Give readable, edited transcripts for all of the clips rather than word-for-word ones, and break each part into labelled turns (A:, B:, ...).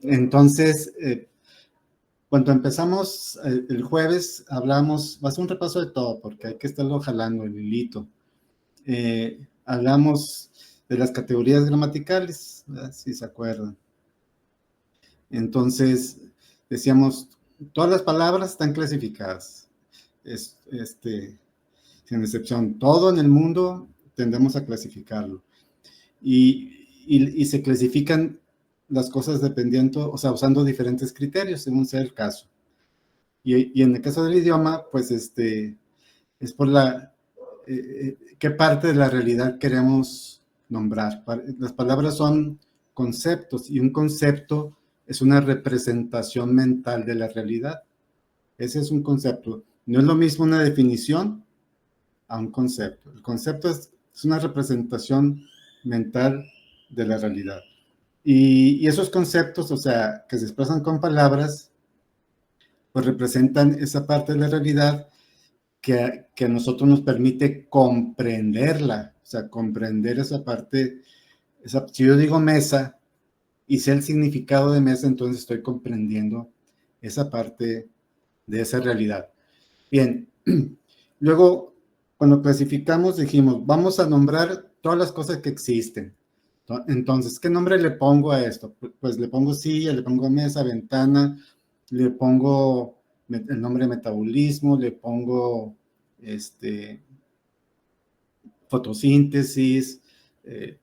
A: Entonces, cuando empezamos el jueves, hablamos, va a ser un repaso de todo, porque hay que estarlo jalando el hilito. Hablamos de las categorías gramaticales, ¿verdad? Si se acuerdan. Entonces, decíamos, todas las palabras están clasificadas. Sin excepción, todo en el mundo tendemos a clasificarlo. Y se clasifican las cosas dependiendo, o sea, usando diferentes criterios, según sea el caso. Y en el caso del idioma, pues es por qué parte de la realidad queremos nombrar. Las palabras son conceptos y un concepto es una representación mental de la realidad. Ese es un concepto. No es lo mismo una definición a un concepto. El concepto es una representación mental de la realidad. Y esos conceptos, o sea, que se expresan con palabras, pues representan esa parte de la realidad que a nosotros nos permite comprenderla, o sea, comprender esa parte. Si yo digo mesa y sé el significado de mesa, entonces estoy comprendiendo esa parte de esa realidad. Bien, luego, cuando clasificamos, dijimos, vamos a nombrar todas las cosas que existen. Entonces, ¿qué nombre le pongo a esto? Pues le pongo silla, le pongo mesa, ventana, le pongo el nombre metabolismo, le pongo fotosíntesis, eh,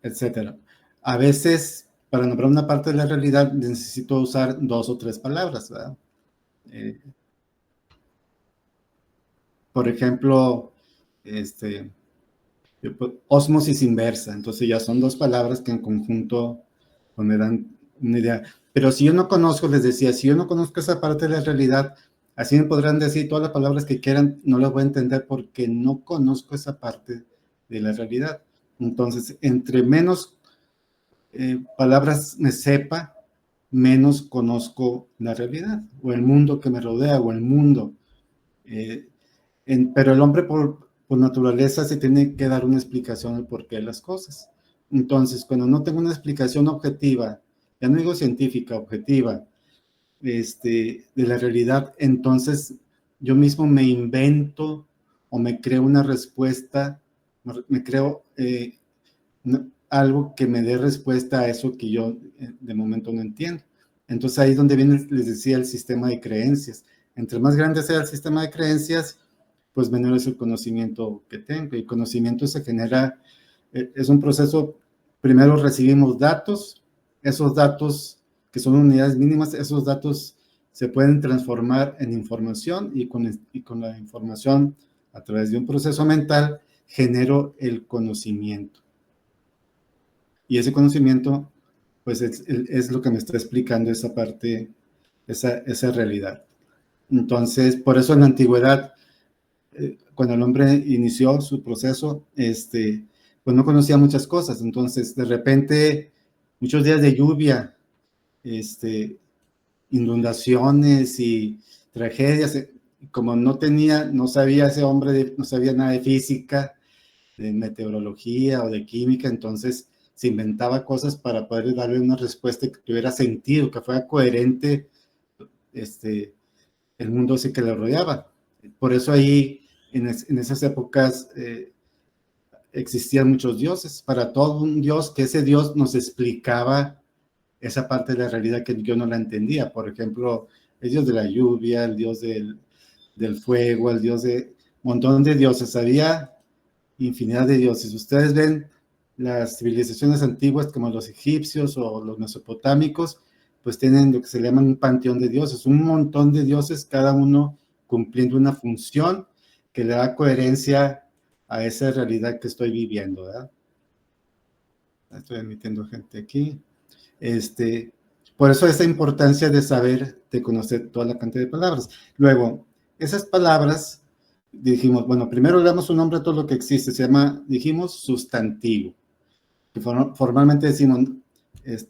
A: etcétera. A veces, para nombrar una parte de la realidad, necesito usar 2 o 3 palabras, ¿verdad? Por ejemplo, ósmosis inversa. Entonces ya son 2 palabras que en conjunto pues, me dan una idea. Pero si yo no conozco, les decía, si yo no conozco esa parte de la realidad, así me podrán decir todas las palabras que quieran, no las voy a entender porque no conozco esa parte de la realidad. Entonces, entre menos palabras me sepa, menos conozco la realidad, o el mundo que me rodea, o el mundo. Pero el hombre por naturaleza se tiene que dar una explicación del porqué de las cosas. Entonces, cuando no tengo una explicación objetiva, ya no digo científica, objetiva, de la realidad, entonces yo mismo me invento o me creo una respuesta, me creo algo que me dé respuesta a eso que yo de momento no entiendo. Entonces ahí es donde viene, les decía, el sistema de creencias. Entre más grande sea el sistema de creencias, pues menor es el conocimiento que tengo. Y el conocimiento se genera, es un proceso, primero recibimos datos, esos datos que son unidades mínimas, esos datos se pueden transformar en información y con la información a través de un proceso mental genero el conocimiento. Y ese conocimiento, pues es lo que me está explicando esa parte, esa realidad. Entonces, por eso en la antigüedad, cuando el hombre inició su proceso, pues no conocía muchas cosas. Entonces, de repente, muchos días de lluvia, inundaciones y tragedias, como no sabía ese hombre, no sabía nada de física, de meteorología o de química, entonces se inventaba cosas para poder darle una respuesta que tuviera sentido, que fuera coherente el mundo ese que le rodeaba. Por eso ahí, en esas épocas, existían muchos dioses, para todo un dios, que ese dios nos explicaba esa parte de la realidad que yo no la entendía. Por ejemplo, el dios de la lluvia, el dios del fuego, el dios de un montón de dioses. Había infinidad de dioses. Ustedes ven las civilizaciones antiguas como los egipcios o los mesopotámicos, pues tienen lo que se llama un panteón de dioses, un montón de dioses, cada uno cumpliendo una función que le da coherencia a esa realidad que estoy viviendo, ¿verdad? Estoy admitiendo gente aquí. Por eso esa importancia de saber, de conocer toda la cantidad de palabras. Luego, esas palabras, dijimos, bueno, primero le damos un nombre a todo lo que existe, se llama, dijimos, sustantivo. Que formalmente decimos, es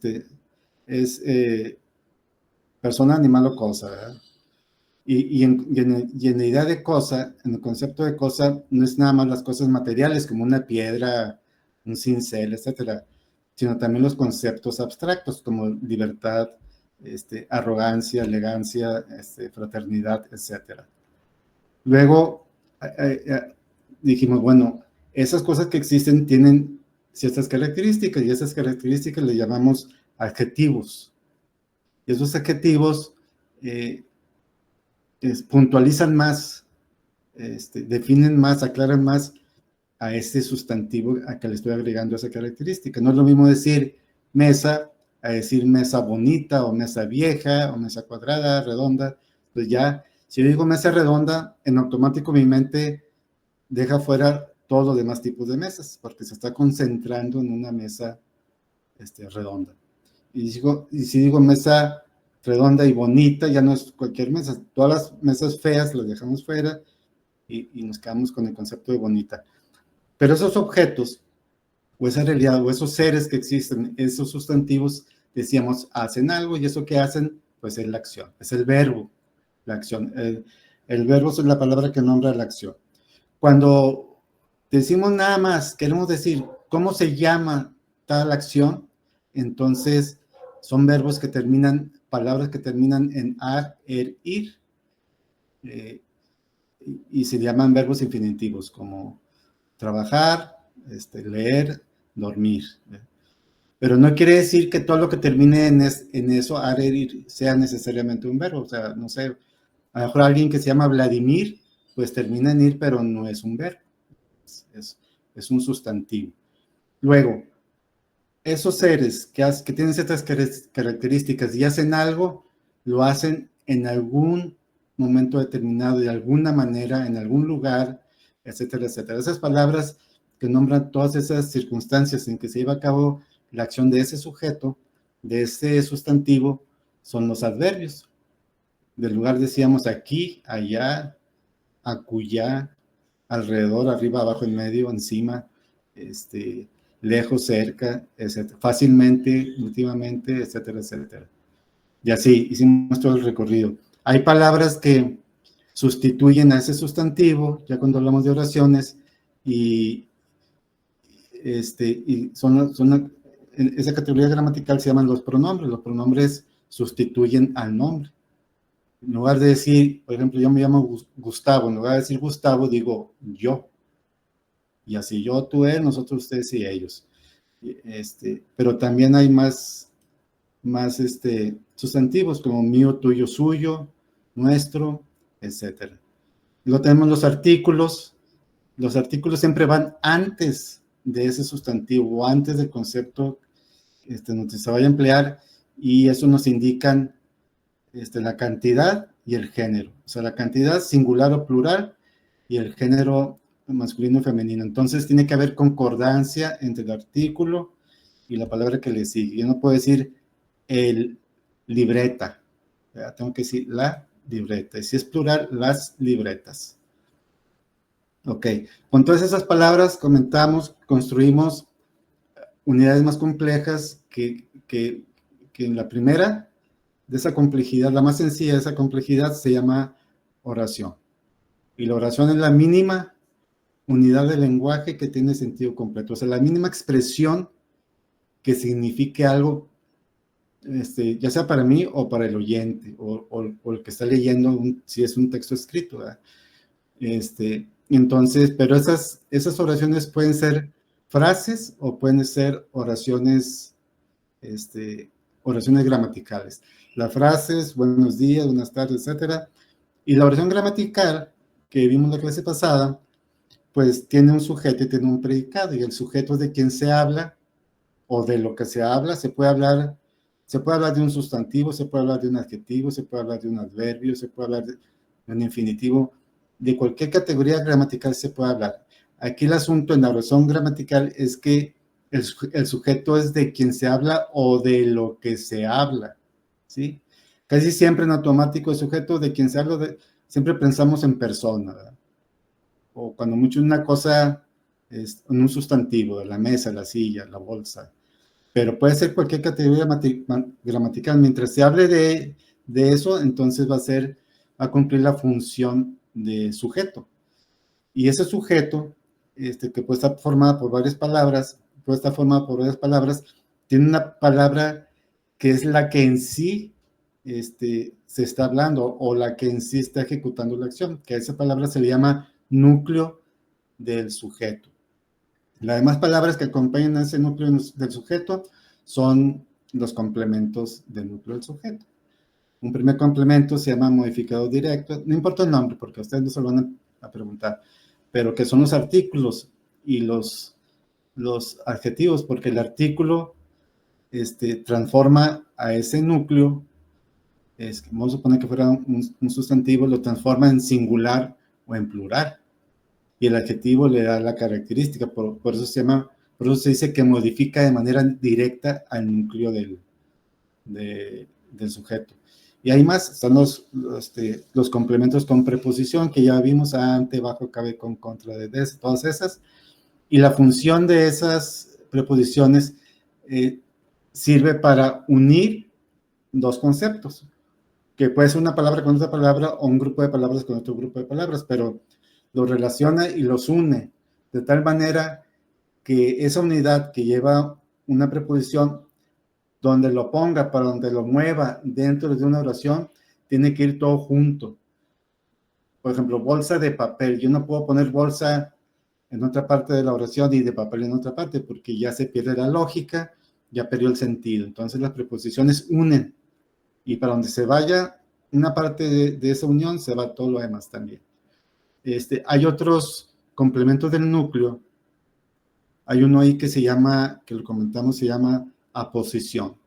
A: persona, animal o cosa, ¿verdad? Y en la idea de cosa, en el concepto de cosa, no es nada más las cosas materiales, como una piedra, un cincel, etcétera, sino también los conceptos abstractos como libertad, arrogancia, elegancia, fraternidad, etc. Luego dijimos, bueno, esas cosas que existen tienen ciertas características y esas características le llamamos adjetivos. Y esos adjetivos puntualizan más, definen más, aclaran más a ese sustantivo a que le estoy agregando esa característica. No es lo mismo decir mesa a decir mesa bonita o mesa vieja o mesa cuadrada, redonda. Pues ya, si yo digo mesa redonda, en automático mi mente deja fuera todos los demás tipos de mesas porque se está concentrando en una mesa redonda. Y si digo mesa redonda y bonita, ya no es cualquier mesa. Todas las mesas feas las dejamos fuera y nos quedamos con el concepto de bonita. Pero esos objetos, o esa realidad, o esos seres que existen, esos sustantivos, decíamos, hacen algo, y eso que hacen, pues es la acción, es el verbo, la acción. El verbo es la palabra que nombra la acción. Cuando decimos nada más, queremos decir cómo se llama tal acción, entonces son verbos que terminan, palabras que terminan en ar, er, ir, y se llaman verbos infinitivos, como trabajar, leer, dormir. Pero no quiere decir que todo lo que termine en eso, ar, er, ir, sea necesariamente un verbo. O sea, no sé, a lo mejor alguien que se llama Vladimir, pues termina en ir, pero no es un verbo. Es un sustantivo. Luego, esos seres que tienen ciertas características y hacen algo, lo hacen en algún momento determinado, de alguna manera, en algún lugar, etcétera, etcétera. Esas palabras que nombran todas esas circunstancias en que se lleva a cabo la acción de ese sujeto, de ese sustantivo, son los adverbios. Del lugar decíamos aquí, allá, acullá, alrededor, arriba, abajo, en medio, encima, lejos, cerca, etcétera, fácilmente, últimamente, etcétera, etcétera. Y así hicimos todo el recorrido. Hay palabras que sustituyen a ese sustantivo, ya cuando hablamos de oraciones, y esa categoría gramatical se llaman los pronombres. Los pronombres sustituyen al nombre. En lugar de decir, por ejemplo, yo me llamo Gustavo, en lugar de decir Gustavo, digo yo. Y así yo, tú, él, nosotros, ustedes y ellos. Pero también hay más sustantivos como mío, tuyo, suyo, nuestro, etcétera. Luego tenemos los artículos. Los artículos siempre van antes de ese sustantivo o antes del concepto donde se vaya a emplear, y eso nos indican la cantidad y el género. O sea, la cantidad singular o plural y el género masculino y femenino. Entonces tiene que haber concordancia entre el artículo y la palabra que le sigue. Yo no puedo decir el libreta, ¿verdad? Tengo que decir la libreta. Y si es plural, las libretas. Ok, con todas esas palabras comentamos, construimos unidades más complejas que en la primera. De esa complejidad, la más sencilla de esa complejidad se llama oración. Y la oración es la mínima unidad de lenguaje que tiene sentido completo. O sea, la mínima expresión que signifique algo, ya sea para mí o para el oyente, o el que está leyendo, si es un texto escrito, ¿verdad? Entonces, pero esas oraciones pueden ser frases o pueden ser oraciones gramaticales. Las frases, buenos días, buenas tardes, etcétera. Y la oración gramatical, que vimos en la clase pasada, pues tiene un sujeto y tiene un predicado, y el sujeto es de quien se habla, o de lo que se habla. Se puede hablar de un sustantivo, se puede hablar de un adjetivo, se puede hablar de un adverbio, se puede hablar de un infinitivo, de cualquier categoría gramatical se puede hablar. Aquí el asunto en la oración gramatical es que el sujeto es de quien se habla o de lo que se habla, ¿sí? Casi siempre en automático el sujeto de quien se habla, siempre pensamos en persona, ¿verdad? O cuando mucho una cosa es en un sustantivo, la mesa, la silla, la bolsa, pero puede ser cualquier categoría gramatical. Mientras se hable de eso, entonces va a cumplir la función de sujeto. Y ese sujeto, que puede estar formado por varias palabras, tiene una palabra que es la que en sí se está hablando o la que en sí está ejecutando la acción, que a esa palabra se le llama núcleo del sujeto. Las demás palabras que acompañan a ese núcleo del sujeto son los complementos del núcleo del sujeto. Un primer complemento se llama modificador directo, no importa el nombre porque a ustedes no se lo van a preguntar, pero que son los artículos y los adjetivos, porque el artículo transforma a ese núcleo, vamos a suponer que fuera un sustantivo, lo transforma en singular o en plural, y el adjetivo le da la característica, por eso por eso se dice que modifica de manera directa al núcleo del sujeto. Y hay más, están los complementos con preposición, que ya vimos, ante, bajo, cabe, con, contra, desde, todas esas, y la función de esas preposiciones sirve para unir dos conceptos, que puede ser una palabra con otra palabra o un grupo de palabras con otro grupo de palabras, pero los relaciona y los une de tal manera que esa unidad que lleva una preposición, donde lo ponga, para donde lo mueva dentro de una oración, tiene que ir todo junto. Por ejemplo, bolsa de papel. Yo no puedo poner bolsa en otra parte de la oración y de papel en otra parte, porque ya se pierde la lógica, ya perdió el sentido. Entonces las preposiciones unen, y para donde se vaya una parte de esa unión, se va todo lo demás también. Hay otros complementos del núcleo. Hay uno ahí que se llama, que lo comentamos, se llama aposición.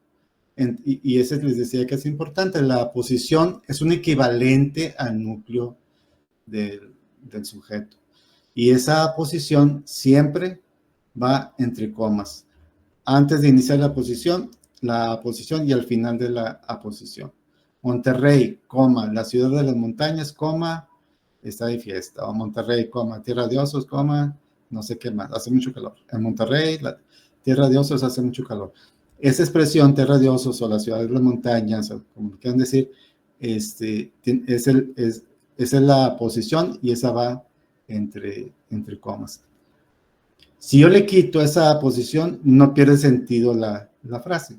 A: Y ese les decía que es importante. La aposición es un equivalente al núcleo del sujeto. Y esa aposición siempre va entre comas. Antes de iniciar la aposición y al final de la aposición. Monterrey, coma, la ciudad de las montañas, coma, está de fiesta. O Monterrey, coma, tierra de osos, coma, no sé qué más, hace mucho calor. En Monterrey, la tierra de osos hace mucho calor. Esa expresión, tierra de osos o la ciudad de las montañas, o como quieran decir, esa es la posición y esa va entre comas. Si yo le quito esa posición, no pierde sentido la frase,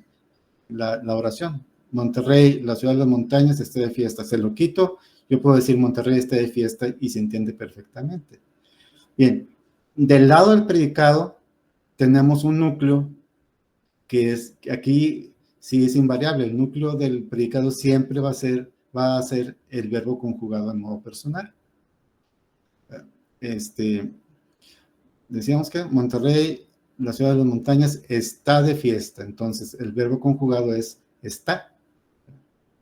A: la oración. Monterrey, la ciudad de las montañas, está de fiesta. Se lo quito, yo puedo decir Monterrey está de fiesta y se entiende perfectamente. Bien, del lado del predicado tenemos un núcleo que es, aquí sí es invariable. El núcleo del predicado siempre va a ser el verbo conjugado en modo personal. Decíamos que Monterrey, la ciudad de las montañas, está de fiesta. Entonces, el verbo conjugado es está.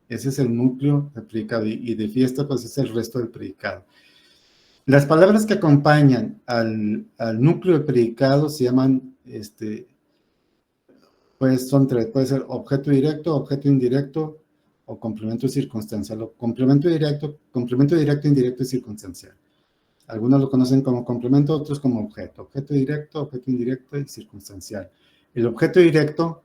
A: Ese es el núcleo del predicado. Y de fiesta, pues es el resto del predicado. Las palabras que acompañan al núcleo del predicado se llaman, pues son tres. Puede ser objeto directo, objeto indirecto o complemento circunstancial. O complemento directo, indirecto y circunstancial. Algunos lo conocen como complemento, otros como objeto. Objeto directo, objeto indirecto y circunstancial. El objeto directo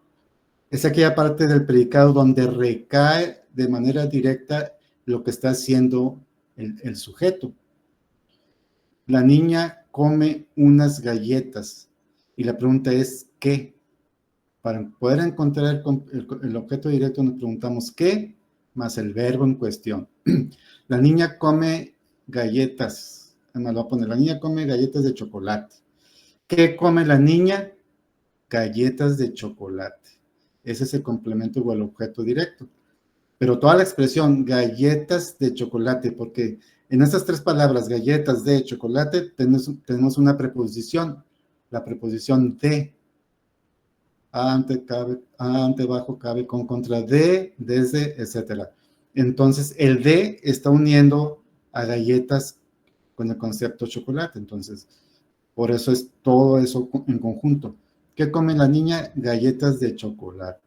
A: es aquella parte del predicado donde recae de manera directa lo que está haciendo el sujeto. La niña come unas galletas y la pregunta es ¿qué? Para poder encontrar el objeto directo nos preguntamos ¿qué? Más el verbo en cuestión. La niña come galletas. Me lo voy a poner. La niña come galletas de chocolate. ¿Qué come la niña? Galletas de chocolate. Ese es el complemento o el objeto directo. Pero toda la expresión galletas de chocolate, porque en estas tres palabras, galletas de chocolate, tenemos una preposición, la preposición de. Ante, cabe, ante, bajo, cabe, con, contra, de, desde, etc. Entonces, el de está uniendo a galletas con el concepto chocolate. Entonces, por eso es todo eso en conjunto. ¿Qué come la niña? Galletas de chocolate.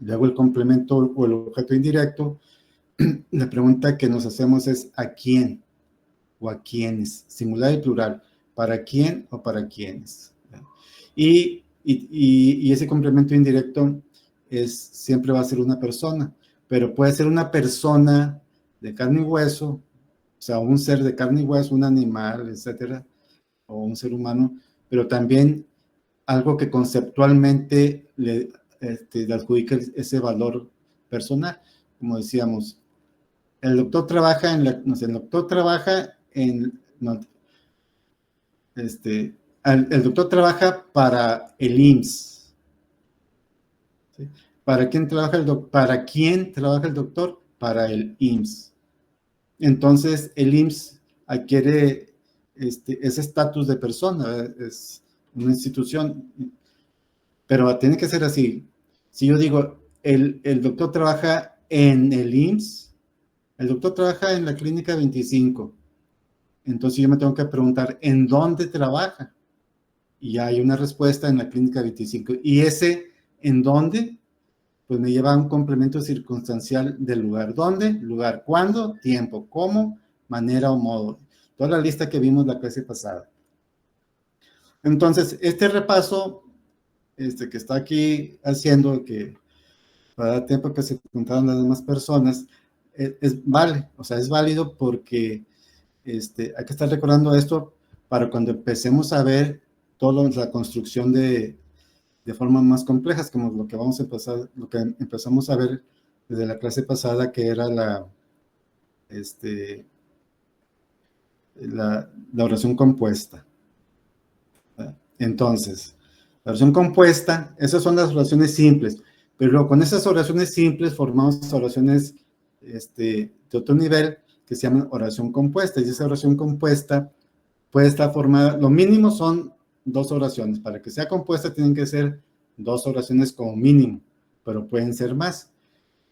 A: Luego el complemento o el objeto indirecto, la pregunta que nos hacemos es ¿a quién? O ¿a quiénes? Singular y plural. ¿Para quién o para quiénes? Y ese complemento indirecto siempre va a ser una persona, pero puede ser una persona de carne y hueso, o sea, un ser de carne y hueso, un animal, etcétera, o un ser humano, pero también algo que conceptualmente le adjudica ese valor personal. Como decíamos, el doctor trabaja el doctor trabaja en, no, el doctor trabaja para el IMSS. ¿Sí? ¿Para quién trabaja ¿Para quién trabaja el doctor? Para el IMSS. Entonces, el IMSS adquiere ese estatus de persona, es una institución, pero tiene que ser así. Si yo digo, el doctor trabaja en el IMSS, el doctor trabaja en la clínica 25, entonces yo me tengo que preguntar, ¿en dónde trabaja? Y hay una respuesta en la clínica 25. Y ese, ¿en dónde? Pues me lleva a un complemento circunstancial del lugar. ¿Dónde? Lugar. ¿Cuándo? Tiempo. ¿Cómo? Manera o modo. Toda la lista que vimos la clase pasada. Entonces, este repaso que está aquí haciendo, que para dar tiempo que se juntaran las demás personas, es válido porque hay que estar recordando esto para cuando empecemos a ver toda la construcción de formas más complejas, como lo que lo que empezamos a ver desde la clase pasada, que era la oración compuesta. Entonces, la oración compuesta, esas son las oraciones simples, pero luego con esas oraciones simples formamos oraciones de otro nivel que se llaman oración compuesta, y esa oración compuesta puede estar formada, lo mínimo son 2 oraciones, para que sea compuesta tienen que ser 2 oraciones como mínimo, pero pueden ser más.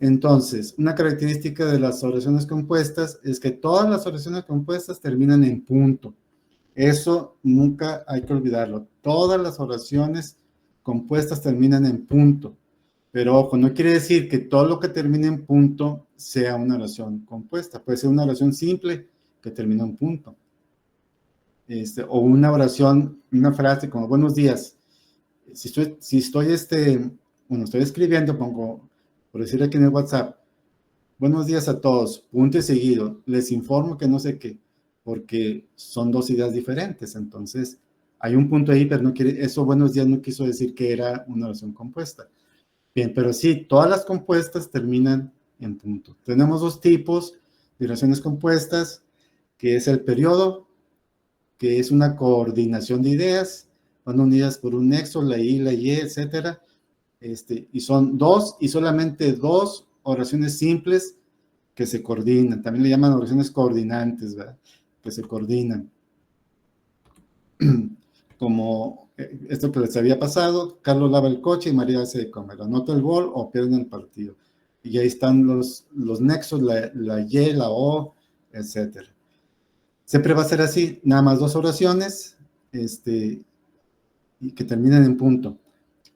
A: Entonces, una característica de las oraciones compuestas es que todas las oraciones compuestas terminan en punto. Eso nunca hay que olvidarlo. Todas las oraciones compuestas terminan en punto. Pero ojo, no quiere decir que todo lo que termine en punto sea una oración compuesta. Puede ser una oración simple que termina en punto. O una oración, una frase como buenos días. Si estoy escribiendo, pongo, por decir aquí en el WhatsApp, buenos días a todos, punto y seguido, les informo que no sé qué, porque son 2 ideas diferentes, entonces hay un punto ahí, pero no quiere, eso buenos días no quiso decir que era una oración compuesta. Bien, pero sí, todas las compuestas terminan en punto. Tenemos 2 tipos de oraciones compuestas, que es el periodo, que es una coordinación de ideas, van unidas por un nexo, la I, la Y, etcétera, y son 2 y solamente 2 oraciones simples que se coordinan. También le llaman oraciones coordinantes, ¿verdad? Que se coordinan. Como esto que les había pasado, Carlos lava el coche y María hace de comer. Anota el gol o pierden el partido. Y ahí están los nexos, la Y, la O, etcétera. Siempre va a ser así, nada más 2 oraciones, y que terminen en punto.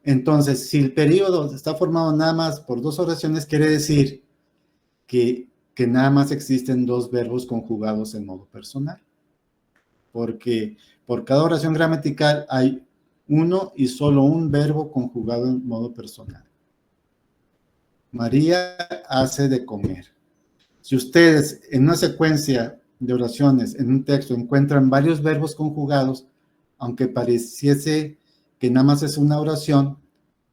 A: Entonces, si el periodo está formado nada más por 2 oraciones, quiere decir que nada más existen 2 verbos conjugados en modo personal. Porque por cada oración gramatical hay uno y solo un verbo conjugado en modo personal. María hace de comer. Si ustedes en una secuencia de oraciones, en un texto, encuentran varios verbos conjugados, aunque pareciese que nada más es una oración,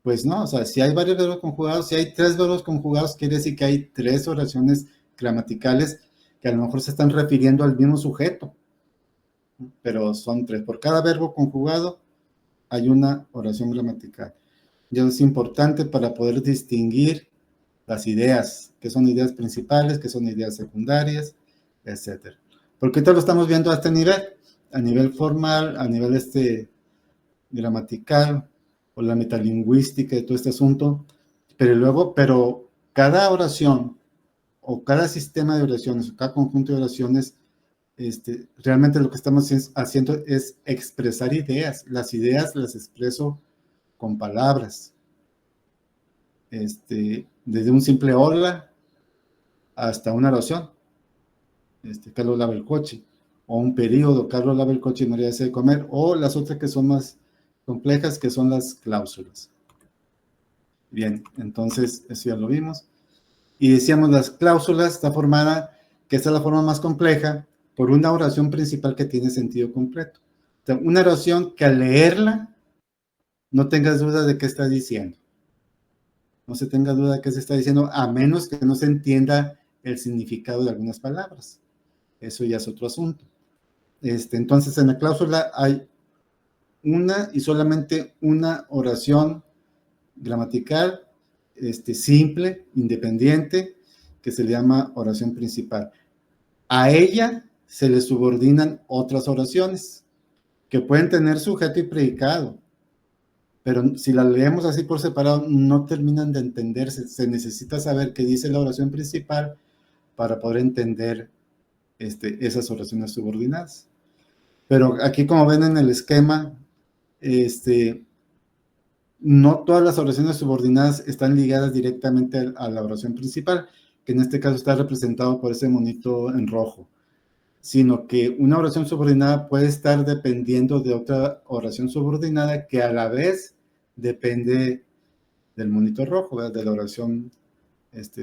A: pues no, o sea, si hay varios verbos conjugados, si hay 3 verbos conjugados, quiere decir que hay 3 oraciones gramaticales que a lo mejor se están refiriendo al mismo sujeto, pero son 3. Por cada verbo conjugado hay una oración gramatical. Y eso es importante para poder distinguir las ideas, que son ideas principales, que son ideas secundarias, etcétera. Porque esto lo estamos viendo a este nivel, a nivel formal, a nivel gramatical, o la metalingüística de todo este asunto, pero cada oración, o cada sistema de oraciones, o cada conjunto de oraciones, realmente lo que estamos haciendo es expresar ideas. Las ideas las expreso con palabras. Desde un simple hola hasta una oración. Carlos lava el coche. O un periodo, Carlos lava el coche y María hace de comer. O las otras que son más complejas, que son las cláusulas. Bien, entonces eso ya lo vimos. Y decíamos, las cláusulas está formada, que esta es la forma más compleja, por una oración principal que tiene sentido completo. O sea, una oración que al leerla no tengas duda de qué está diciendo. No se tenga duda de qué se está diciendo, a menos que no se entienda el significado de algunas palabras. Eso ya es otro asunto. Entonces, en la cláusula hay una y solamente una oración gramatical simple, independiente, que se le llama oración principal. A ella se le subordinan otras oraciones que pueden tener sujeto y predicado, pero si las leemos así por separado no terminan de entenderse. Se necesita saber qué dice la oración principal para poder entender esas oraciones subordinadas. Pero aquí, como ven en el esquema, no todas las oraciones subordinadas están ligadas directamente a la oración principal, que en este caso está representado por ese monito en rojo, sino que una oración subordinada puede estar dependiendo de otra oración subordinada que a la vez depende del monito rojo, ¿verdad? De la oración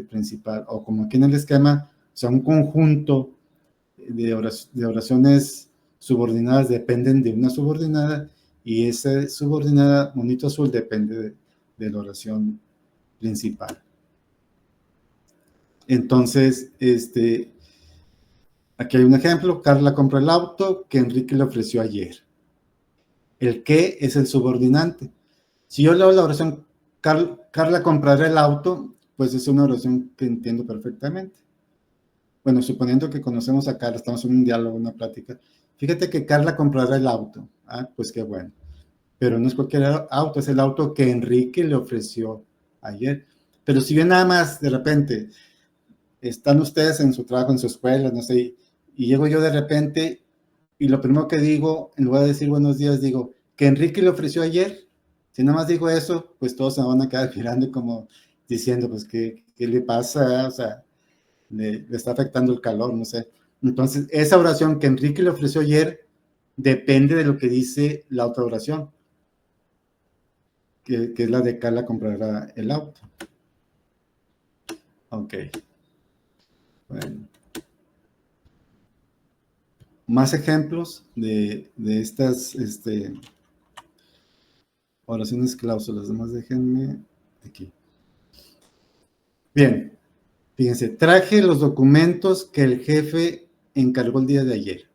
A: principal, o como aquí en el esquema, o sea, un conjunto de oraciones subordinadas dependen de una subordinada, y esa subordinada, monito azul, depende de la oración principal. Entonces, aquí hay un ejemplo. Carla compró el auto que Enrique le ofreció ayer. El que es el subordinante. Si yo leo la oración Carla comprará el auto, pues es una oración que entiendo perfectamente. Bueno, suponiendo que conocemos a Carla, estamos en un diálogo, una plática. Fíjate que Carla comprará el auto. Ah, pues qué bueno. Pero no es cualquier auto, es el auto que Enrique le ofreció ayer. Pero si bien nada más de repente están ustedes en su trabajo, en su escuela, no sé, y llego yo de repente y lo primero que digo, en lugar de decir buenos días, digo, que Enrique le ofreció ayer. Si nada más digo eso, pues todos se van a quedar mirando como diciendo, pues, ¿qué le pasa? O sea, le está afectando el calor, no sé. Entonces, esa oración que Enrique le ofreció ayer depende de lo que dice la otra oración, que es la de Carla comprará el auto. Ok. Bueno. Más ejemplos de estas oraciones cláusulas. Además, déjenme aquí. Bien. Fíjense, traje los documentos que el jefe encargó el día de ayer.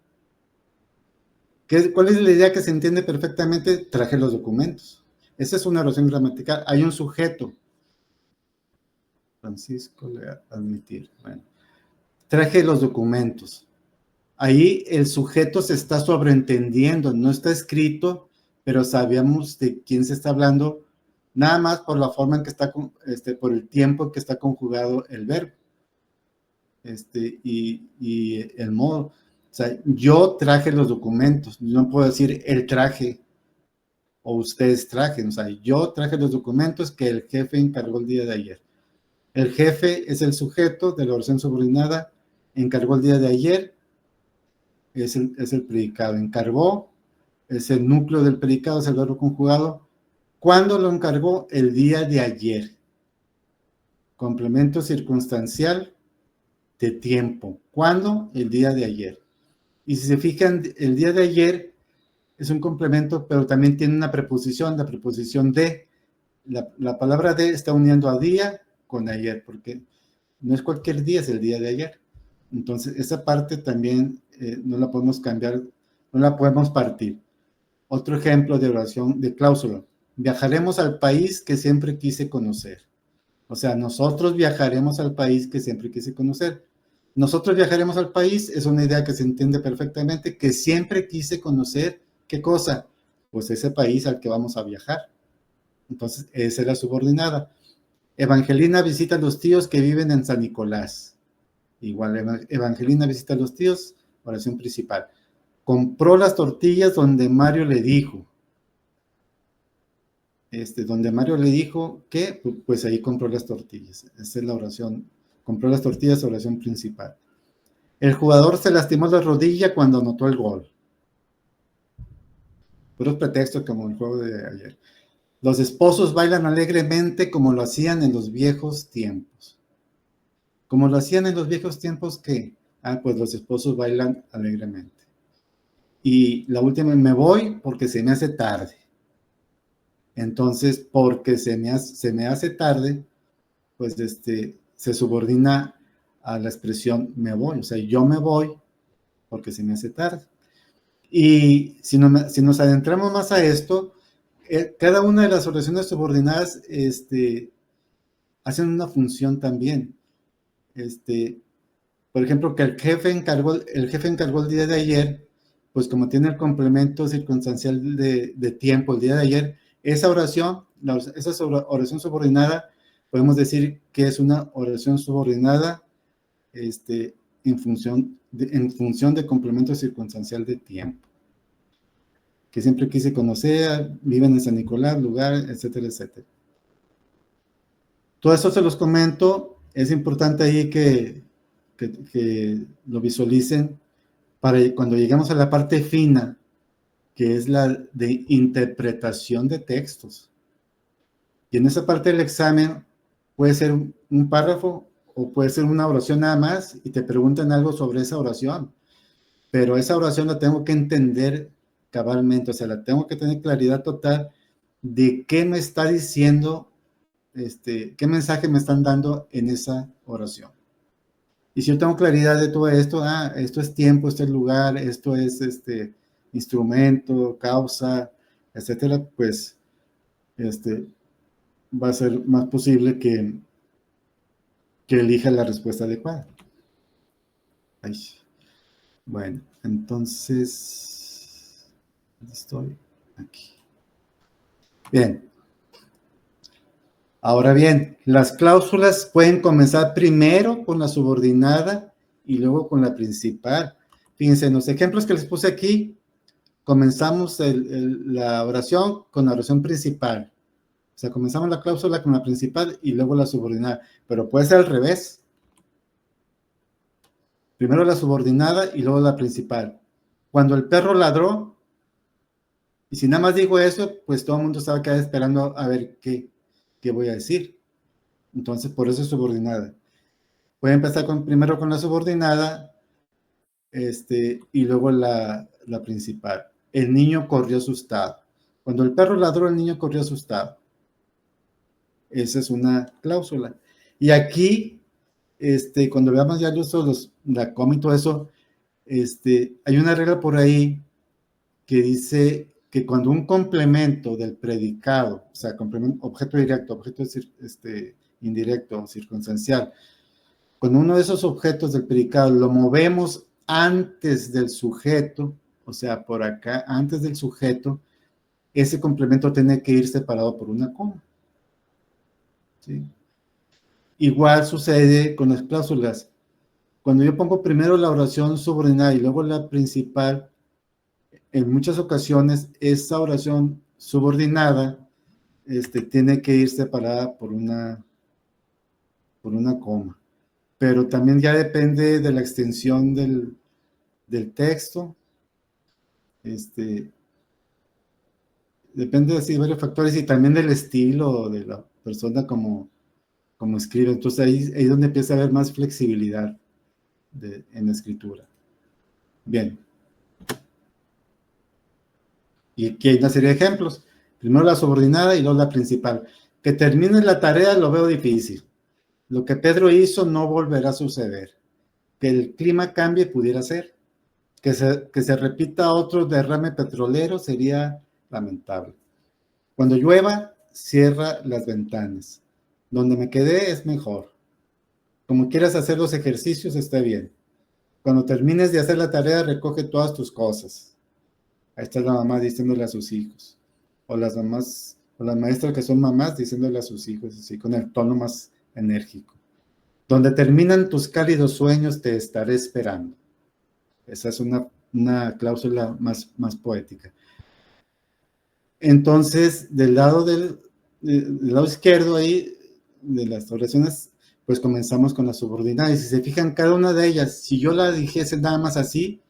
A: ¿Cuál es la idea que se entiende perfectamente? Traje los documentos. Esa es una oración gramatical. Hay un sujeto. Francisco le admitir. Bueno, traje los documentos. Ahí el sujeto se está sobreentendiendo, no está escrito, pero sabemos de quién se está hablando, nada más por la forma en que está, por el tiempo en que está conjugado el verbo. Y el modo. O sea, yo traje los documentos, no puedo decir el traje o ustedes trajen. O sea, yo traje los documentos que el jefe encargó el día de ayer. El jefe es el sujeto de la oración subordinada, encargó el día de ayer, es el predicado. Encargó es el núcleo del predicado, es el verbo conjugado. ¿Cuándo lo encargó? El día de ayer. Complemento circunstancial de tiempo. ¿Cuándo? El día de ayer. Y si se fijan, el día de ayer es un complemento, pero también tiene una preposición, la preposición de. La palabra de está uniendo a día con ayer, porque no es cualquier día, es el día de ayer. Entonces, esa parte también no la podemos cambiar, no la podemos partir. Otro ejemplo de oración, de cláusula. Viajaremos al país que siempre quise conocer. O sea, nosotros viajaremos al país que siempre quise conocer. Nosotros viajaremos al país es una idea que se entiende perfectamente, que siempre quise conocer. ¿Qué cosa? Pues ese país al que vamos a viajar. Entonces, esa es la subordinada. Evangelina visita a los tíos que viven en San Nicolás. Igual, Evangelina visita a los tíos, oración principal. Compró las tortillas donde Mario le dijo. Donde Mario le dijo que, pues ahí compró las tortillas. Esa es la oración. Compró las tortillas, oración principal. El jugador se lastimó la rodilla cuando anotó el gol. Puros pretextos como el juego de ayer. Los esposos bailan alegremente como lo hacían en los viejos tiempos. Como lo hacían en los viejos tiempos, ¿qué? Pues los esposos bailan alegremente. Y la última, me voy porque se me hace tarde. Entonces, porque se me hace tarde, pues se subordina a la expresión me voy, o sea, yo me voy porque se me hace tarde. Y si nos adentramos más a esto, cada una de las oraciones subordinadas hacen una función también. Por ejemplo, que el jefe encargó el día de ayer, pues como tiene el complemento circunstancial de tiempo el día de ayer, esa oración subordinada, podemos decir que es una oración subordinada en función de complemento circunstancial de tiempo. Que siempre quise conocer, viven en San Nicolás, lugar, etcétera, etcétera. Todo eso se los comento, es importante ahí que lo visualicen para cuando lleguemos a la parte fina, que es la de interpretación de textos. Y en esa parte del examen puede ser un párrafo o puede ser una oración nada más y te preguntan algo sobre esa oración. Pero esa oración la tengo que entender cabalmente, o sea, la tengo que tener claridad total de qué me está diciendo, qué mensaje me están dando en esa oración. Y si yo tengo claridad de todo esto, esto es tiempo, esto es lugar, esto es instrumento, causa, etcétera, pues va a ser más posible que elija la respuesta adecuada. Ay. Bueno, entonces, ¿dónde estoy? Aquí. Bien. Ahora bien, las cláusulas pueden comenzar primero con la subordinada y luego con la principal. Fíjense, en los ejemplos que les puse aquí, comenzamos la oración con la oración principal. O sea, comenzamos la cláusula con la principal y luego la subordinada. Pero puede ser al revés. Primero la subordinada y luego la principal. Cuando el perro ladró, y si nada más digo eso, pues todo el mundo estaba quedando esperando a ver qué voy a decir. Entonces, por eso es subordinada. Voy a empezar primero con la subordinada y luego la principal. El niño corrió asustado. Cuando el perro ladró, el niño corrió asustado. Esa es una cláusula. Y aquí, cuando veamos ya el uso de la coma y todo eso, hay una regla por ahí que dice que cuando un complemento del predicado, o sea, objeto directo, objeto indirecto, circunstancial, cuando uno de esos objetos del predicado lo movemos antes del sujeto, o sea, por acá, antes del sujeto, ese complemento tiene que ir separado por una coma. ¿Sí? Igual sucede con las cláusulas. Cuando yo pongo primero la oración subordinada y luego la principal, en muchas ocasiones esa oración subordinada tiene que ir separada por una coma. Pero también ya depende de la extensión del texto. Depende de varios factores y también del estilo de la persona como escribe. Entonces ahí es donde empieza a haber más flexibilidad en la escritura. Bien. Y aquí hay una serie de ejemplos. Primero la subordinada y luego la principal. Que termine la tarea lo veo difícil. Lo que Pedro hizo no volverá a suceder. Que el clima cambie pudiera ser. Que se repita otro derrame petrolero sería lamentable. Cuando llueva, cierra las ventanas. Donde me quedé es mejor. Como quieras hacer los ejercicios, está bien. Cuando termines de hacer la tarea, recoge todas tus cosas. Ahí está la mamá diciéndole a sus hijos. O las mamás, o las maestras que son mamás diciéndole a sus hijos, así con el tono más enérgico. Donde terminan tus cálidos sueños, te estaré esperando. Esa es una cláusula más poética. Entonces, del lado izquierdo ahí, de las oraciones, pues comenzamos con las subordinadas. Y si se fijan, cada una de ellas, si yo la dijese nada más así,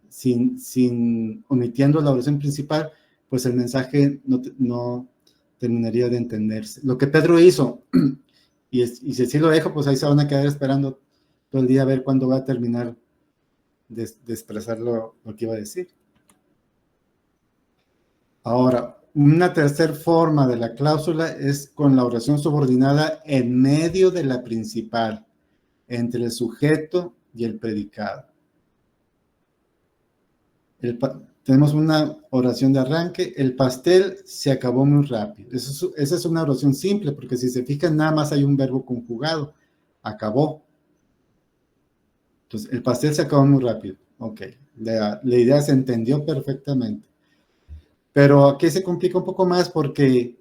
A: sin omitiendo la oración principal, pues el mensaje no terminaría de entenderse. Lo que Pedro hizo, y si así lo dejo, pues ahí se van a quedar esperando todo el día a ver cuándo va a terminar de expresar lo que iba a decir. Ahora, Una tercera forma de la cláusula es con la oración subordinada en medio de la principal, entre el sujeto y el predicado. Tenemos una oración de arranque: el pastel se acabó muy rápido. Esa es una oración simple, porque si se fijan, nada más hay un verbo conjugado: acabó. Entonces, el pastel se acabó muy rápido. Ok, la idea se entendió perfectamente. Pero aquí se complica un poco más, porque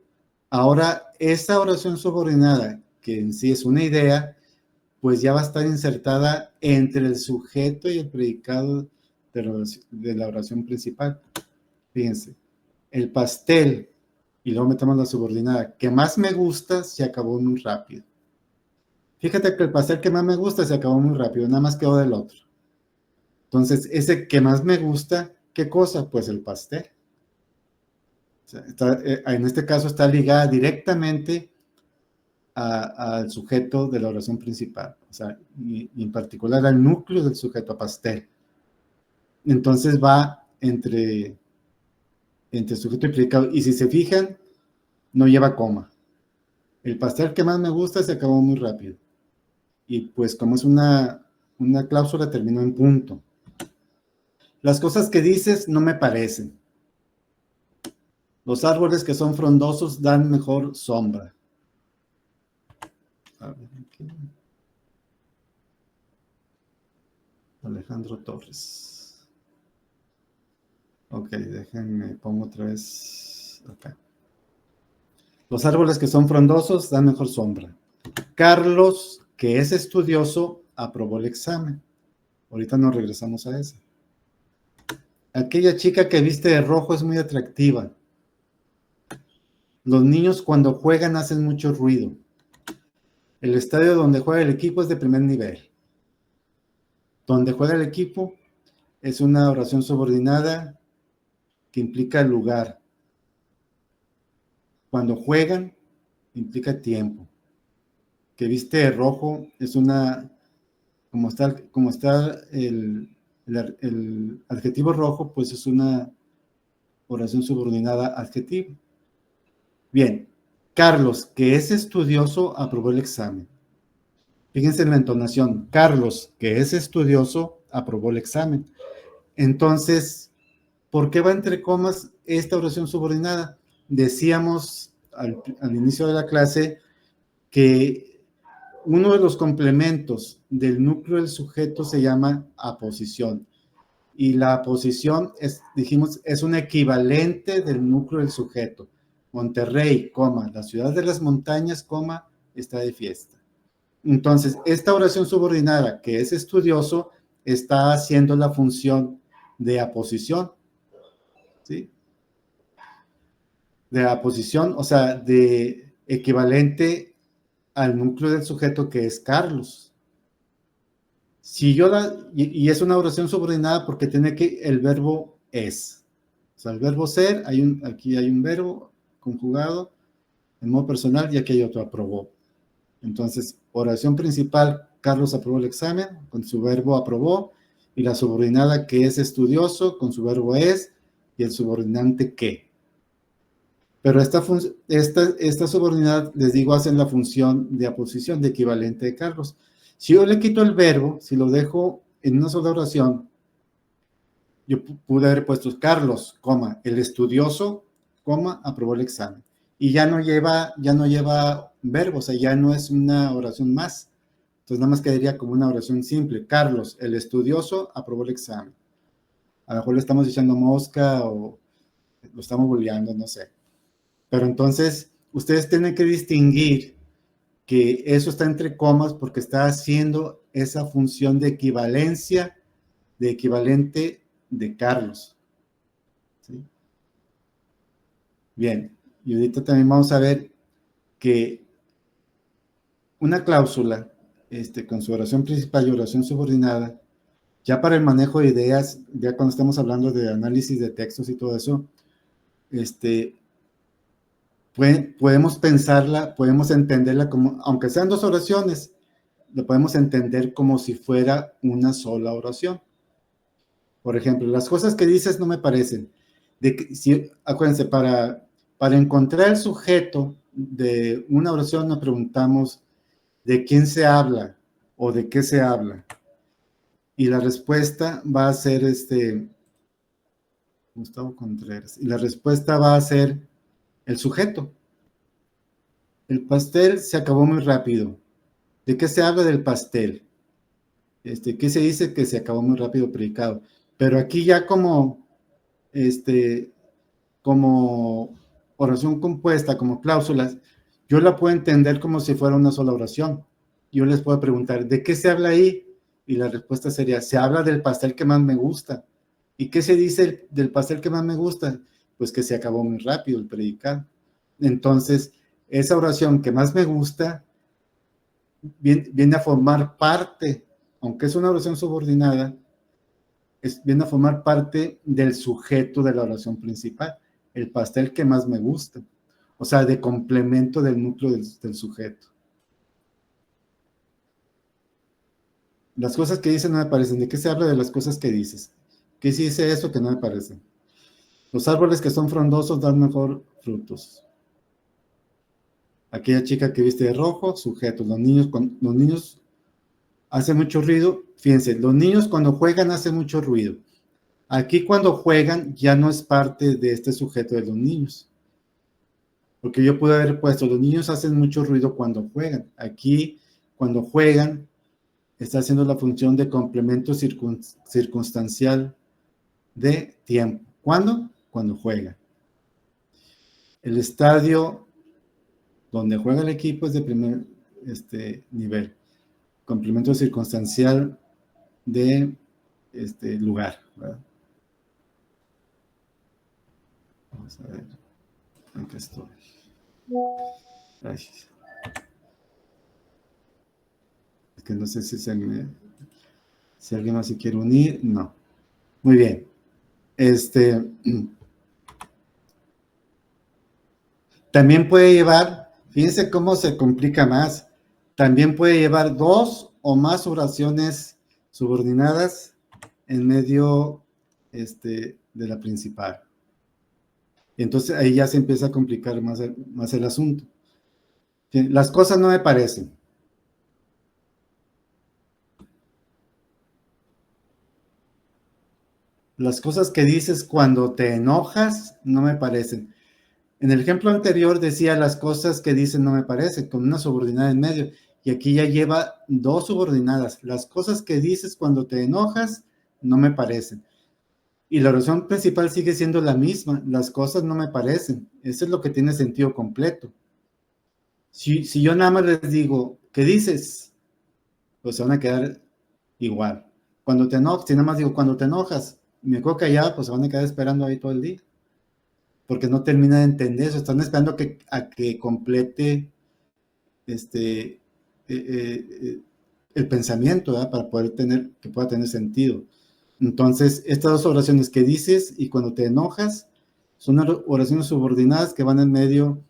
A: ahora esta oración subordinada, que en sí es una idea, pues ya va a estar insertada entre el sujeto y el predicado de la oración principal. Fíjense, el pastel, y luego metemos la subordinada, que más me gusta, se acabó muy rápido. Fíjate que el pastel que más me gusta se acabó muy rápido, nada más quedó del otro. Entonces, ese que más me gusta, ¿qué cosa? Pues el pastel. O sea, en este caso está ligada directamente al sujeto de la oración principal, o sea, y en particular al núcleo del sujeto, pastel. Entonces va entre sujeto y predicado, y si se fijan, no lleva coma. El pastel que más me gusta se acabó muy rápido, y pues como es una cláusula, terminó en punto. Las cosas que dices no me parecen. Los árboles que son frondosos dan mejor sombra. A ver, aquí. Alejandro Torres. Ok, déjenme, pongo otra vez acá. Los árboles que son frondosos dan mejor sombra. Carlos, que es estudioso, aprobó el examen. Ahorita nos regresamos a eso. Aquella chica que viste de rojo es muy atractiva. Los niños cuando juegan hacen mucho ruido. El estadio donde juega el equipo es de primer nivel. Donde juega el equipo es una oración subordinada que implica el lugar. Cuando juegan implica tiempo. Que viste de rojo es una, como está el adjetivo rojo, pues es una oración subordinada adjetivo. Bien, Carlos, que es estudioso, aprobó el examen. Fíjense en la entonación: Carlos, que es estudioso, aprobó el examen. Entonces, ¿por qué va entre comas esta oración subordinada? Decíamos al inicio de la clase que uno de los complementos del núcleo del sujeto se llama aposición. Y la aposición, dijimos, es un equivalente del núcleo del sujeto. Monterrey, la ciudad de las montañas, está de fiesta. Entonces, esta oración subordinada, que es estudioso, está haciendo la función de aposición, ¿sí? De aposición, o sea, de equivalente al núcleo del sujeto, que es Carlos. Si yo y es una oración subordinada porque tiene el verbo es. O sea, el verbo ser, aquí hay un verbo conjugado en modo personal, y aquí hay otro: aprobó. Entonces, oración principal: Carlos aprobó el examen, con su verbo aprobó, y la subordinada, que es estudioso, con su verbo es, y el subordinante que. Pero esta subordinada, les digo, hace la función de aposición, de equivalente de Carlos. Si yo le quito el verbo, si lo dejo en una sola oración, yo pude haber puesto Carlos, el estudioso, aprobó el examen. Y ya no lleva verbo, o sea, ya no es una oración más. Entonces nada más quedaría como una oración simple: Carlos, el estudioso, aprobó el examen. A lo mejor le estamos echando mosca o lo estamos bulleando, no sé. Pero entonces ustedes tienen que distinguir que eso está entre comas porque está haciendo esa función de equivalencia, de equivalente de Carlos. ¿Sí? Bien, y ahorita también vamos a ver que una cláusula, con su oración principal y oración subordinada, ya para el manejo de ideas, ya cuando estamos hablando de análisis de textos y todo eso, podemos pensarla, podemos entenderla como, aunque sean dos oraciones, lo podemos entender como si fuera una sola oración. Por ejemplo, las cosas que dices no me parecen. Acuérdense, para Para encontrar el sujeto de una oración nos preguntamos ¿de quién se habla o de qué se habla? Y la respuesta va a ser Gustavo Contreras, y la respuesta va a ser el sujeto. El pastel se acabó muy rápido. ¿De qué se habla del pastel? ¿Qué se dice? Que se acabó muy rápido predicado. Pero aquí ya como oración compuesta, como cláusulas, yo la puedo entender como si fuera una sola oración. Yo les puedo preguntar, ¿de qué se habla ahí? Y la respuesta sería, se habla del pastel que más me gusta. ¿Y qué se dice del pastel que más me gusta? Pues que se acabó muy rápido el predicado. Entonces, esa oración que más me gusta viene a formar parte, aunque es una oración subordinada, viene a formar parte del sujeto de la oración principal, el pastel que más me gusta, o sea, de complemento del núcleo del sujeto. Las cosas que dices no me parecen. ¿De qué se habla de las cosas que dices? ¿Qué si dice eso que no me parece? Los árboles que son frondosos dan mejor frutos. Aquella chica que viste de rojo, sujeto. Los niños hacen mucho ruido. Fíjense, los niños cuando juegan hacen mucho ruido. Aquí cuando juegan ya no es parte de este sujeto de los niños. Porque yo pude haber puesto, los niños hacen mucho ruido cuando juegan. Aquí, cuando juegan, está haciendo la función de complemento circunstancial de tiempo. ¿Cuándo? Cuando juega. El estadio donde juega el equipo es de primer nivel. Complemento circunstancial de lugar, ¿verdad? Vamos a ver. Aquí estoy. Gracias. Es que no sé si alguien más se quiere unir. No. Muy bien. También puede llevar, fíjense cómo se complica más, también puede llevar 2 o más oraciones subordinadas en medio de la principal. Entonces ahí ya se empieza a complicar más el asunto. Las cosas no me parecen. Las cosas que dices cuando te enojas no me parecen. En el ejemplo anterior decía las cosas que dicen no me parecen, con una subordinada en medio. Y aquí ya lleva 2 subordinadas. Las cosas que dices cuando te enojas no me parecen. Y la oración principal sigue siendo la misma. Las cosas no me parecen. Eso es lo que tiene sentido completo. Si yo nada más les digo, ¿qué dices? Pues se van a quedar igual. Cuando te enojas, si nada más digo, cuando te enojas, me quedo callado, pues se van a quedar esperando ahí todo el día. Porque no termina de entender eso. Están esperando a que complete el pensamiento, ¿verdad? Para poder que pueda tener sentido. Entonces, estas 2 oraciones que dices y cuando te enojas son oraciones subordinadas que van en medio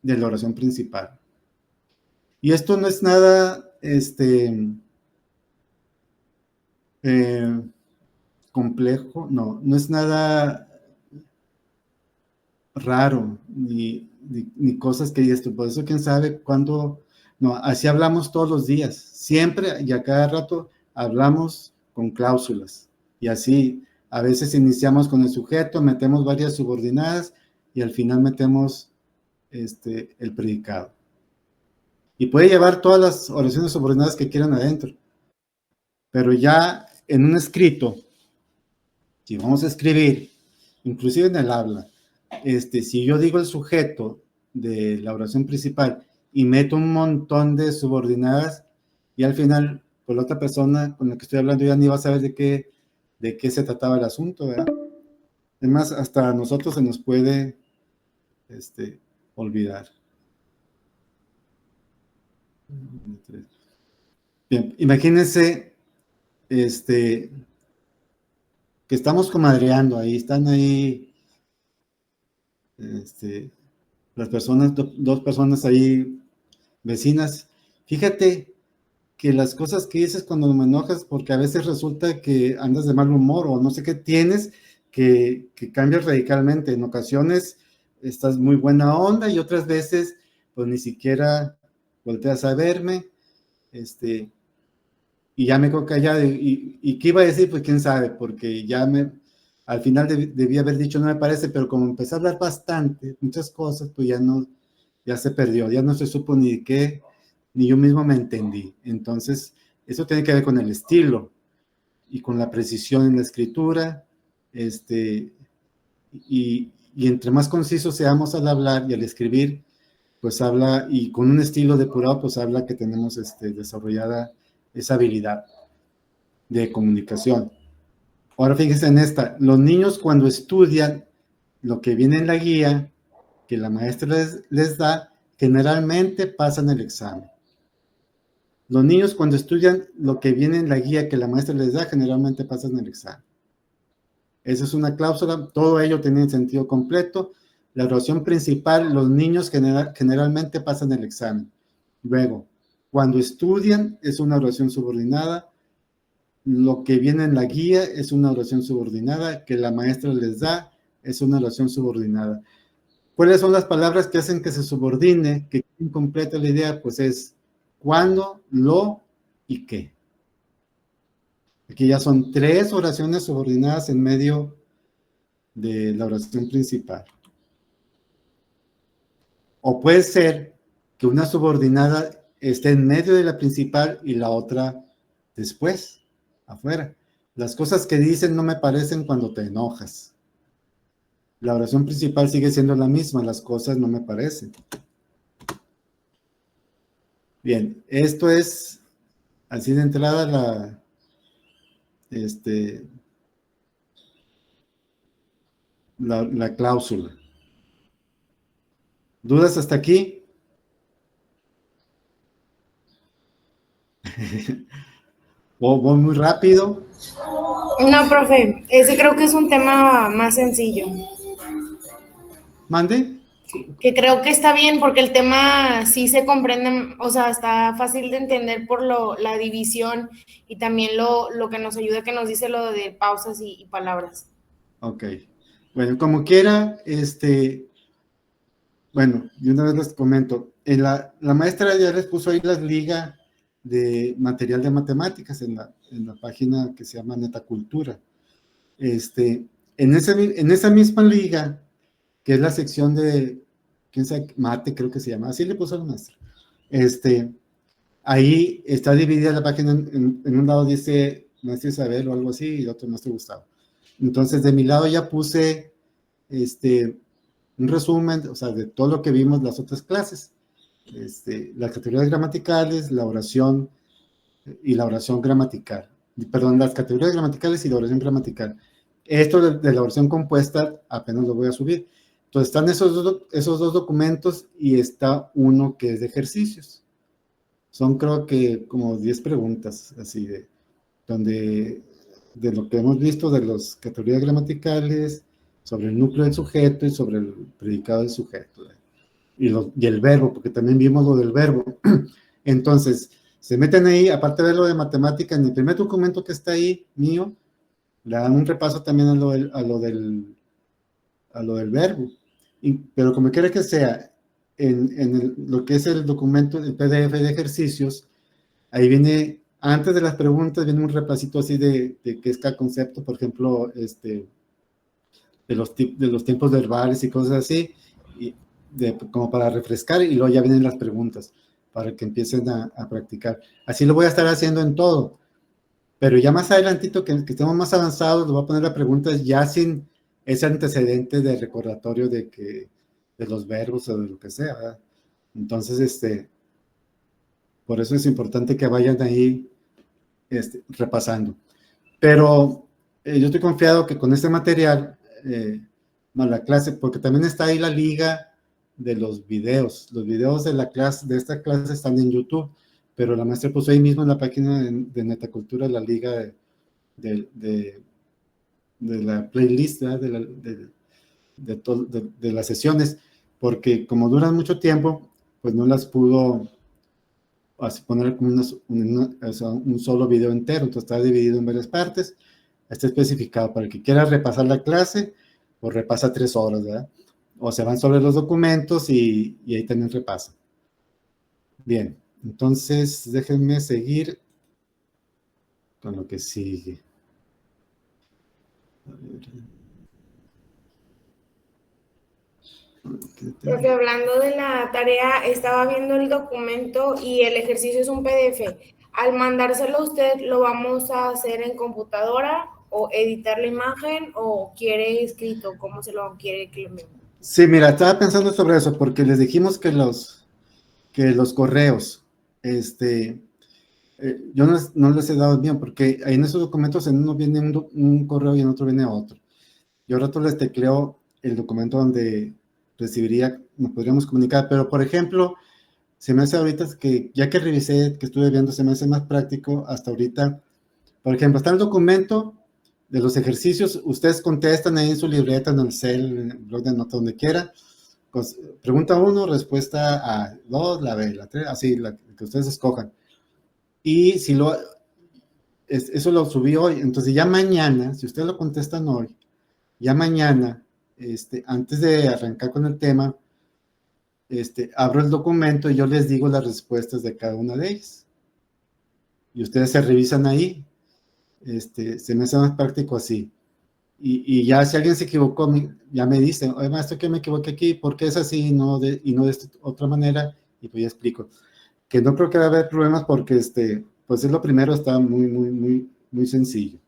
A: de la oración principal. Y esto no es nada complejo, no es nada raro, ni cosas que digas tú. Por eso, quién sabe cuándo, no, así hablamos todos los días, siempre y a cada rato hablamos con cláusulas. Y así, a veces iniciamos con el sujeto, metemos varias subordinadas y al final metemos el predicado. Y puede llevar todas las oraciones subordinadas que quieran adentro. Pero ya en un escrito, si vamos a escribir, inclusive en el habla, si yo digo el sujeto de la oración principal y meto un montón de subordinadas, y al final, pues la otra persona con la que estoy hablando ya ni va a saber de qué se trataba el asunto, ¿verdad? Además, hasta a nosotros se nos puede olvidar. Bien, imagínense que estamos comadreando ahí, están ahí las personas, 2 personas ahí vecinas. Fíjate que las cosas que dices cuando me enojas, porque a veces resulta que andas de mal humor o no sé qué tienes, que cambias radicalmente. En ocasiones estás muy buena onda, y otras veces, pues ni siquiera volteas a verme, y ya me quedo callado, y qué iba a decir, pues quién sabe, porque al final debí haber dicho no me parece, pero como empecé a hablar bastante, muchas cosas, pues ya se perdió, ya no se supo ni qué, ni yo mismo me entendí. Entonces, eso tiene que ver con el estilo y con la precisión en la escritura, y entre más concisos seamos al hablar y al escribir, pues habla, y con un estilo depurado, pues habla que tenemos desarrollada esa habilidad de comunicación. Ahora fíjense en esta, los niños cuando estudian lo que viene en la guía que la maestra les da, generalmente pasan el examen. Los niños cuando estudian lo que viene en la guía que la maestra les da, generalmente pasan el examen. Esa es una cláusula, todo ello tiene sentido completo. La oración principal, los niños generalmente pasan el examen. Luego, cuando estudian, es una oración subordinada. Lo que viene en la guía es una oración subordinada, que la maestra les da es una oración subordinada. ¿Cuáles son las palabras que hacen que se subordine, que complete la idea? Pues es cuándo, lo y qué. Aquí ya son 3 oraciones subordinadas en medio de la oración principal. O puede ser que una subordinada esté en medio de la principal y la otra después, afuera. Las cosas que dicen no me parecen cuando te enojas. La oración principal sigue siendo la misma, las cosas no me parecen. Bien, esto es así de entrada la cláusula. ¿Dudas hasta aquí? ¿O voy muy rápido?
B: No, profe, ese creo que es un tema más sencillo.
A: ¿Mande?
B: Que creo que está bien porque el tema sí se comprende, o sea, está fácil de entender por la división y también lo que nos ayuda, que nos dice lo de pausas y palabras.
A: Ok. Bueno, como quiera, bueno, de una vez les comento, la maestra ya les puso ahí las ligas de material de matemáticas en la página que se llama Netacultura. En esa misma liga, que es la sección de, quién sabe, mate creo que se llama, así le puso la maestra. Ahí está dividida la página, en un lado dice maestro Isabel o algo así, y el otro maestro Gustavo. Entonces, de mi lado ya puse un resumen, o sea, de todo lo que vimos las otras clases. Las categorías gramaticales, la oración y la oración gramatical. Perdón, las categorías gramaticales y la oración gramatical. Esto de la oración compuesta apenas lo voy a subir. Entonces están esos dos documentos y está uno que es de ejercicios. Son creo que como 10 preguntas, así de lo que hemos visto de las categorías gramaticales, sobre el núcleo del sujeto y sobre el predicado del sujeto. Y el verbo, porque también vimos lo del verbo. Entonces, se meten ahí, aparte de lo de matemática, en el primer documento que está ahí, mío, le dan un repaso también a lo del verbo. Pero como quiera que sea, lo que es el documento, el PDF de ejercicios, ahí viene, antes de las preguntas, viene un repasito así de qué es cada concepto, por ejemplo, de los tiempos verbales y cosas así, como para refrescar, y luego ya vienen las preguntas para que empiecen a practicar. Así lo voy a estar haciendo en todo, pero ya más adelantito, que estemos más avanzados, le voy a poner las preguntas ya sin ese antecedente de recordatorio de los verbos o de lo que sea, ¿verdad? Entonces, por eso es importante que vayan ahí repasando. Pero yo estoy confiado que con este material, más la clase, porque también está ahí la liga de los videos de la clase, de esta clase están en YouTube, pero la maestra puso ahí mismo en la página de Netacultura la liga de la playlist, de las sesiones, porque como duran mucho tiempo, pues no las pudo así poner como un solo video entero, entonces está dividido en varias partes. Está especificado para el que quiera repasar la clase, o repasa 3 horas, ¿verdad? o se van sobre los documentos y ahí también repasan. Bien, entonces déjenme seguir con lo que sigue. A ver.
B: Profe, hablando de la tarea, estaba viendo el documento y el ejercicio es un PDF. Al mandárselo a usted, ¿lo vamos a hacer en computadora o editar la imagen o quiere escrito? ¿Cómo se lo quiere que lo envíe?
A: Sí, mira, estaba pensando sobre eso porque les dijimos que los correos, yo no les he dado bien porque ahí en esos documentos en uno viene un correo y en otro viene otro. Yo al rato les tecleo el documento donde nos podríamos comunicar, pero por ejemplo, se me hace ahorita que ya que revisé, que estuve viendo, se me hace más práctico hasta ahorita. Por ejemplo, está el documento de los ejercicios, ustedes contestan ahí en su libreta, en el cel, en el blog de notas, donde quiera. Pues, pregunta 1, respuesta A, 2, la B, la 3, así, la que ustedes escojan. Y si eso lo subí hoy, entonces ya mañana, si ustedes lo contestan hoy, ya mañana, antes de arrancar con el tema, abro el documento y yo les digo las respuestas de cada una de ellas. Y ustedes se revisan ahí. Se me hace más práctico así. Y ya si alguien se equivocó, ya me dicen, oye, maestro, que me equivoqué aquí, ¿por qué es así y no de esta otra manera? Y pues ya explico. Que no creo que va a haber problemas porque, pues es lo primero, está muy, muy, muy, muy sencillo.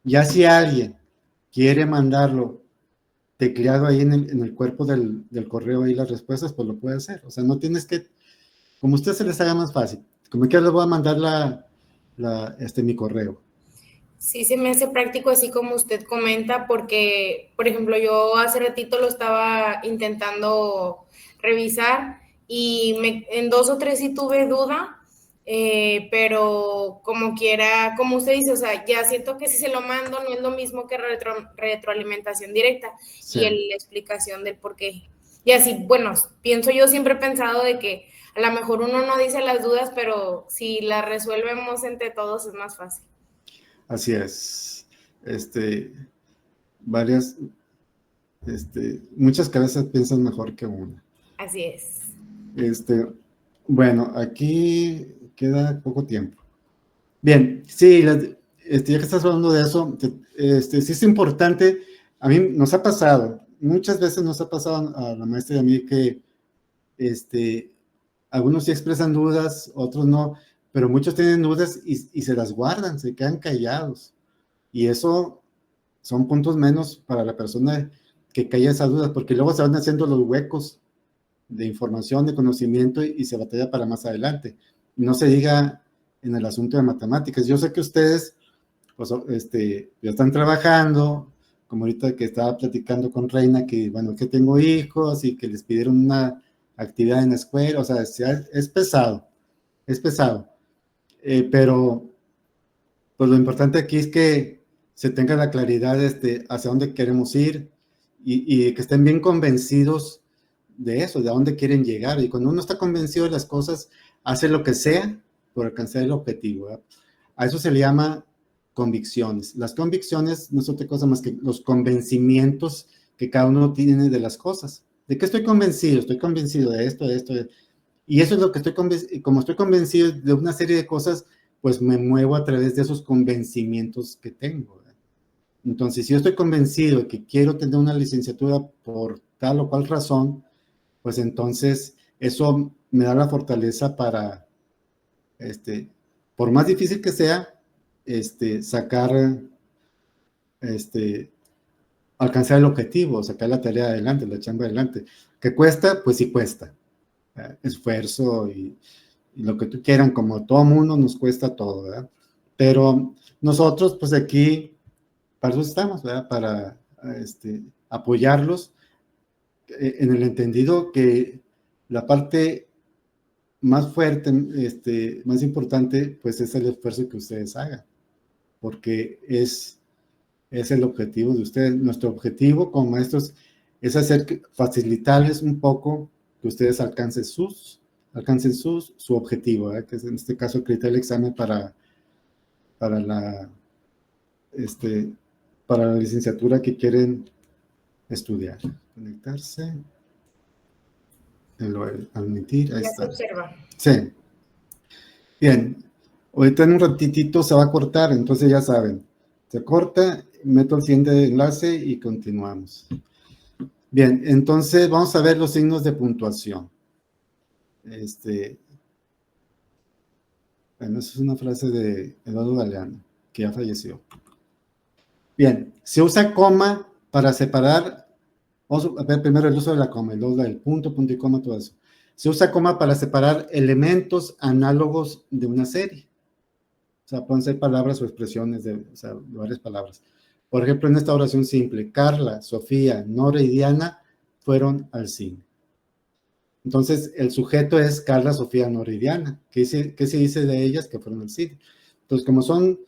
A: Ya si alguien quiere mandarlo tecleado ahí en el cuerpo del correo ahí las respuestas, pues lo puede hacer. O sea, no tienes que, como a usted se les haga más fácil. Como que les voy a mandar mi correo.
B: Sí, se me hace práctico así como usted comenta, porque, por ejemplo, yo hace ratito lo estaba intentando revisar y en 2 o 3 sí tuve duda, pero como quiera, como usted dice, o sea, ya siento que si se lo mando no es lo mismo que retroalimentación directa
A: Sí.
B: y la explicación del por qué. Y así, bueno, pienso yo siempre he pensado de que a lo mejor uno no dice las dudas, pero si las resuelvemos entre todos es más fácil.
A: Así es. Varias, muchas cabezas piensan mejor que una.
B: Así es.
A: Bueno, aquí queda poco tiempo. Bien, sí, ya que estás hablando de eso, sí es importante, a mí nos ha pasado, muchas veces nos ha pasado a la maestra y a mí que, algunos sí expresan dudas, otros no, pero muchos tienen dudas y se las guardan, se quedan callados. Y eso son puntos menos para la persona que calla esas dudas, porque luego se van haciendo los huecos de información, de conocimiento y se batalla para más adelante. No se diga en el asunto de matemáticas. Yo sé que ustedes pues, ya están trabajando, como ahorita que estaba platicando con Reina, que bueno, que tengo hijos y que les pidieron una actividad en la escuela, o sea, es pesado, es pesado. Pero pues lo importante aquí es que se tenga la claridad hacia dónde queremos ir y que estén bien convencidos de eso, de a dónde quieren llegar. Y cuando uno está convencido de las cosas, hace lo que sea por alcanzar el objetivo. ¿Verdad? A eso se le llama convicciones. Las convicciones no son otra cosa más que los convencimientos que cada uno tiene de las cosas. ¿De qué estoy convencido? Estoy convencido de esto, de esto. Y eso es lo que como estoy convencido de una serie de cosas, pues me muevo a través de esos convencimientos que tengo. ¿Verdad? Entonces, si yo estoy convencido de que quiero tener una licenciatura por tal o cual razón, pues entonces eso me da la fortaleza para, por más difícil que sea, sacar, alcanzar el objetivo, sacar la tarea adelante, la chamba adelante. ¿Que cuesta? Pues sí cuesta. Esfuerzo y lo que tú quieran, como todo mundo nos cuesta todo, ¿verdad? Pero nosotros, pues aquí, para eso estamos, ¿verdad? Para apoyarlos en el entendido que la parte más fuerte, más importante, pues es el esfuerzo que ustedes hagan, porque es el objetivo de ustedes. Nuestro objetivo como maestros es facilitarles un poco que ustedes alcancen su objetivo, ¿verdad? Que es en este caso acreditar el examen para la, para la licenciatura que quieren estudiar. conectarse. Admitir, ahí
B: Ya se
A: está.
B: observa.
A: Sí. Bien. Ahorita en un ratitito se va a cortar, entonces ya saben. Se corta, meto el siguiente enlace y continuamos. Bien, entonces vamos a ver los signos de puntuación. Bueno, esa es una frase de Eduardo Galeano, que ya falleció. Bien, se usa coma para separar, vamos a ver primero el uso de la coma, y luego del punto, punto y coma, todo eso. Se usa coma para separar elementos análogos de una serie. O sea, pueden ser palabras o expresiones de varias palabras. Por ejemplo, en esta oración simple, Carla, Sofía, Nora y Diana fueron al cine. Entonces, el sujeto es Carla, Sofía, Nora y Diana. ¿Qué se dice de ellas? Que fueron al cine. Entonces, como son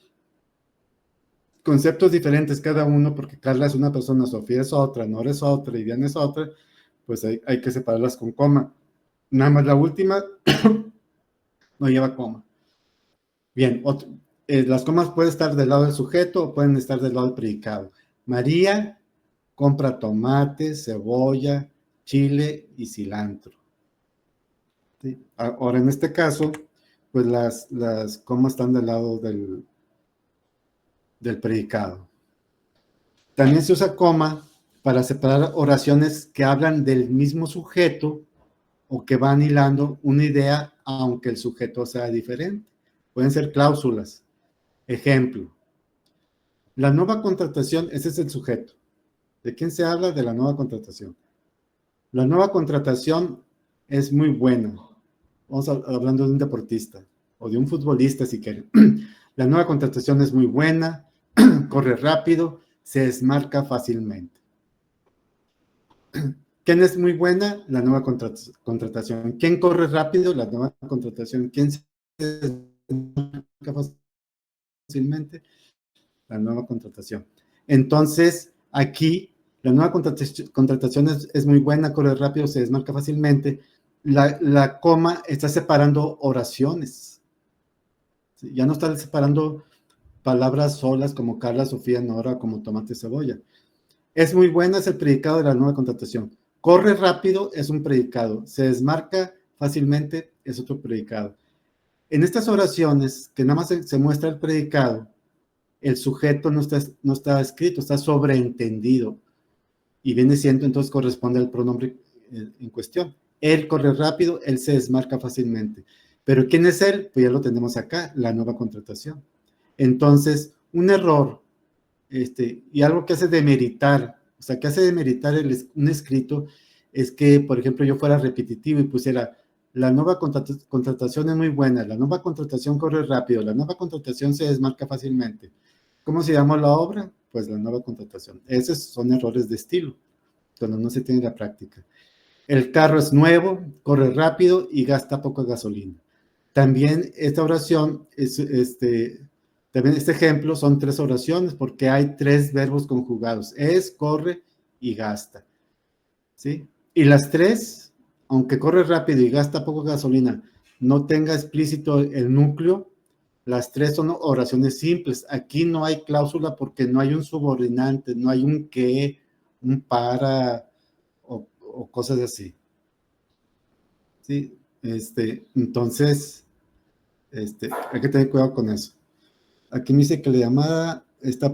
A: conceptos diferentes cada uno, porque Carla es una persona, Sofía es otra, Nora es otra y Diana es otra, pues hay que separarlas con coma. Nada más la última no lleva coma. Bien, las comas pueden estar del lado del sujeto o pueden estar del lado del predicado. María compra tomate, cebolla, chile y cilantro. ¿Sí? Ahora, en este caso, pues las comas están del lado del predicado. También se usa coma para separar oraciones que hablan del mismo sujeto o que van hilando una idea, aunque el sujeto sea diferente. Pueden ser cláusulas. Ejemplo, la nueva contratación, ese es el sujeto. ¿De quién se habla? De la nueva contratación. La nueva contratación es muy buena. Vamos hablando de un deportista o de un futbolista, si quieren. La nueva contratación es muy buena, corre rápido, se desmarca fácilmente. ¿Quién es muy buena? La nueva contratación. ¿Quién corre rápido? La nueva contratación. ¿Quién se desmarca fácilmente? La nueva contratación. Entonces, aquí, la nueva contratación es muy buena, corre rápido, se desmarca fácilmente. La coma está separando oraciones. ¿Sí? Ya no está separando palabras solas como Carla, Sofía, Nora, como tomate, cebolla. Es muy buena, es el predicado de la nueva contratación. Corre rápido es un predicado. Se desmarca fácilmente es otro predicado. En estas oraciones, que nada más se muestra el predicado, el sujeto no está escrito, está sobreentendido. Y viene siendo, entonces corresponde al pronombre en cuestión. Él corre rápido, él se desmarca fácilmente. Pero ¿quién es él? Pues ya lo tenemos acá, la nueva contratación. Entonces, un error y algo que hace demeritar, o sea, que hace demeritar un escrito es que, por ejemplo, yo fuera repetitivo y pusiera la nueva contratación es muy buena, la nueva contratación corre rápido, la nueva contratación se desmarca fácilmente. ¿Cómo se llama la obra? Pues la nueva contratación. Esos son errores de estilo, cuando no se tiene la práctica. El carro es nuevo, corre rápido y gasta poca gasolina. También esta oración, también este ejemplo son 3 oraciones porque hay 3 verbos conjugados. Es, corre y gasta. ¿Sí? Y las 3, aunque corre rápido y gasta poco gasolina, no tenga explícito el núcleo, las 3 son oraciones simples. Aquí no hay cláusula porque no hay un subordinante, no hay un que, un para o cosas así. ¿Sí? Entonces, hay que tener cuidado con eso. Aquí me dice que la llamada está